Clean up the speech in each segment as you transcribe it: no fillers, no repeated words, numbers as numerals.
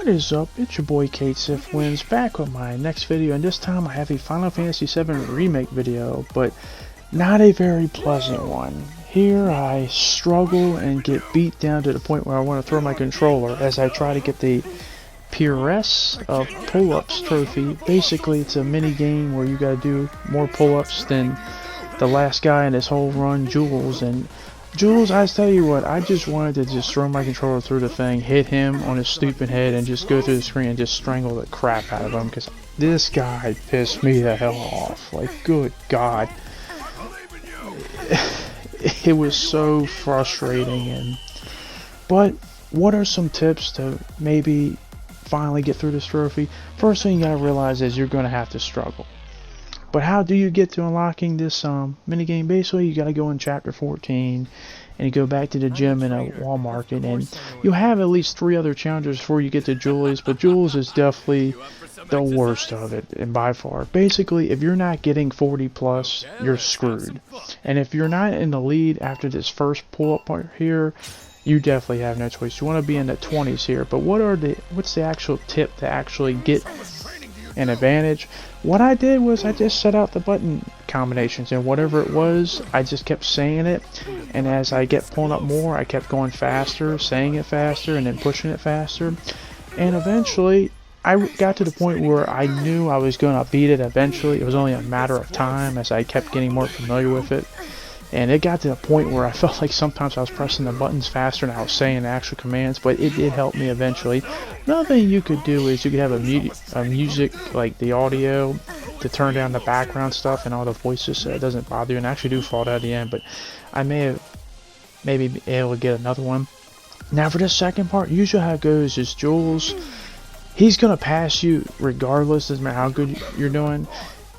What is up? It's your boy Kate Sif Wins back with my next video, and this time I have a Final Fantasy VII Remake video, but not a very pleasant one. Here I struggle and get beat down to the point where I want to throw my controller as I try to get the Peeress of pull-ups trophy. Basically it's a mini game where you gotta do more pull-ups than the last guy in this whole run, Jules. And Jules, I tell you what, I just wanted to just throw my controller through the thing, hit him on his stupid head, and just go through the screen and just strangle the crap out of him, because this guy pissed me the hell off. Like, good God. It was so frustrating. But what are some tips to maybe finally get through this trophy? First thing you gotta realize is you're gonna have to struggle. But how do you get to unlocking this minigame? Basically, you got to go in chapter 14 and you go back to the gym in a Walmart, and you have at least 3 other challenges before you get to Jules, but Jules is definitely the worst of it, and by far. Basically, if you're not getting 40 plus, you're screwed. And if you're not in the lead after this first pull-up part here, you definitely have no choice. You want to be in the 20s here. But what's the actual tip to actually get an advantage? What I did was I just set out the button combinations, and whatever it was, I just kept saying it, and as I kept pulling up more, I kept going faster, saying it faster, and then pushing it faster, and eventually I got to the point where I knew I was going to beat it eventually. It was only a matter of time as I kept getting more familiar with it. And it got to the point where I felt like sometimes I was pressing the buttons faster than I was saying the actual commands, but it did help me eventually. Another thing you could do is you could have a music, like the audio, to turn down the background stuff and all the voices so it doesn't bother you, and I actually do fall out at the end, but I maybe be able to get another one. Now for this second part, usually how it goes is Jules, he's going to pass you regardless, doesn't matter how good you're doing.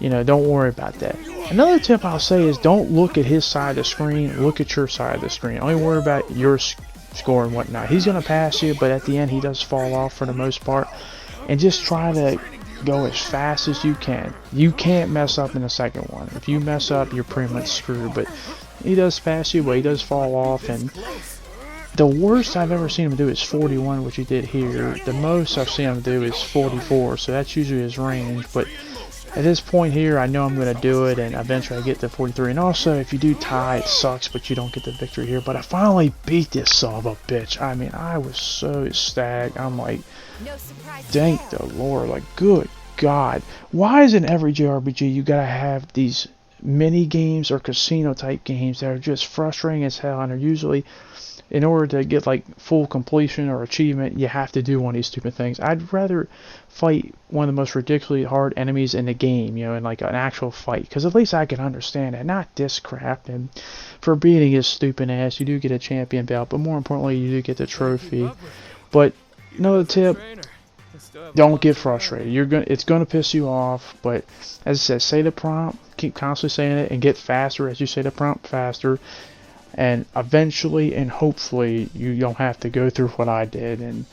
You know, don't worry about that. Another tip I'll say is don't look at his side of the screen, look at your side of the screen. Only worry about your score and whatnot. He's going to pass you, but at the end he does fall off for the most part. And just try to go as fast as you can. You can't mess up in the second one. If you mess up, you're pretty much screwed. But he does pass you, but he does fall off. And the worst I've ever seen him do is 41, which he did here. The most I've seen him do is 44, so that's usually his range. But at this point here, I know I'm going to do it, and eventually I get to 43. And also, if you do tie, it sucks, but you don't get the victory here. But I finally beat this son of a bitch. I mean, I was so ecstatic. I'm like, thank the Lord. Like, good God. Why is in every JRPG you got to have these mini games or casino type games that are just frustrating as hell, and are usually, in order to get like full completion or achievement, you have to do one of these stupid things. I'd rather fight one of the most ridiculously hard enemies in the game, you know, in like an actual fight, because at least I can understand it, not this crap. And for beating his stupid ass, you do get a champion belt, but more importantly, you do get the trophy. But another tip, don't get frustrated. It's gonna piss you off, but as I said, say the prompt, keep constantly saying it, and get faster as you say the prompt faster. And eventually and hopefully you don't have to go through what I did.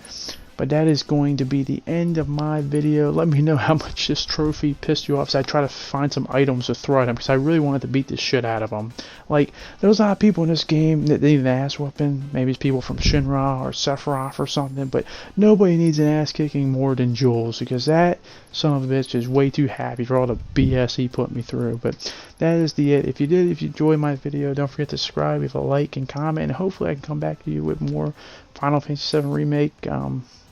But that is going to be the end of my video. Let me know how much this trophy pissed you off, so I try to find some items to throw at him, because I really wanted to beat the shit out of him. Like, there's a lot of people in this game that need an ass whooping. Maybe it's people from Shinra or Sephiroth or something, but nobody needs an ass kicking more than Jules, because that son of a bitch is way too happy for all the BS he put me through. But that is it. If you enjoyed my video, don't forget to subscribe, leave a like and comment, and hopefully I can come back to you with more Final Fantasy VII Remake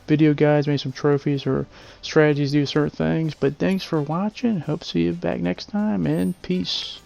video guides, maybe some trophies or strategies to do certain things. But thanks for watching. Hope to see you back next time, and peace.